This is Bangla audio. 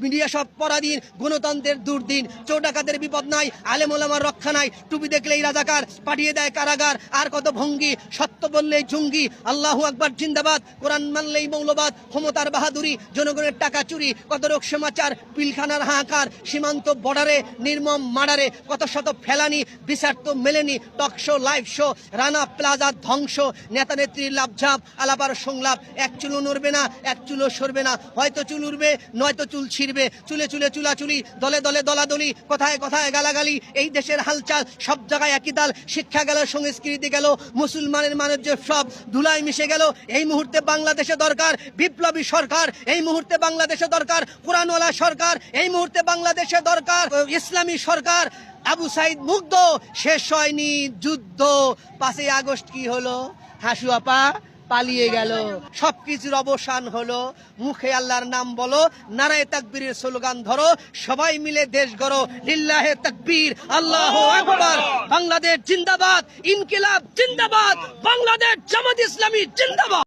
মিডিয়া সব পরাধীন, গণতন্ত্রের দুর্দিন, চোর ডাকাতের বিপদ নাই, আলেম ওলামার রক্ষা নাই, টুপি দেখলেই রাজাকার, পাঠিয়ে দেয় কারাগার, আর কত ভঙ্গি, সত্য বললেই জঙ্গি, আল্লাহু আকবার জিন্দাবাদ, কোরআন মানলেই মৌলবাদ, ক্ষমতার বাহাদুরি, জনগণের টাকা চুরি, কত রোগ সমাচার, পিলখানার হাহাকার, সীমান্ত বর্ডারে নির্মম মার্ডারে, কত শত ফেলানি, বিচার তো মেলেনি, talk show live show, Rana plaza ধ্বংস, নেতা নেত্রীর লাভঝাপ, আলাপার সংলাপ, এক চুলও নড়বে না, এক চুলও সরবে না, হয়তো চুল উড়বে নয়তো চুল ছিড়বে, চুলে চুলে চুলাচুলি, দলে দলে দলাদলি, কথায় কথায় গালাগালি, এই দেশের হালচাল সব জায়গায় একই তাল, শিক্ষা গেল, সংস্কৃতি গেল, মুসলমানের মানুষ সব ধুলায় মিশে গেল। এই মুহূর্তে বাংলাদেশে দরকার বিপ্লবী সরকার, এই মুহূর্তে বাংলাদেশে দরকার কোরআনওয়ালা সরকার, এই মুহূর্তে বাংলাদেশে দরকার ইসলামী সরকার। আবু সাইদ মুগ্ধ, শেষ হয়নি যুদ্ধ, 5ই আগস্ট কি হলো? হাসু আপা পালিয়ে গেল, সবকিছুর অবসান হলো। মুখে আল্লাহর নাম বলো, নারায়ে তাকবীরের স্লোগান ধরো, সবাই মিলে দেশ গড়ো, লিল্লাহে তাকবীর, আল্লাহু আকবার। বাংলাদেশ জিন্দাবাদ, ইনকিলাব জিন্দাবাদ, বাংলাদেশ জামাত ইসলামী জিন্দাবাদ।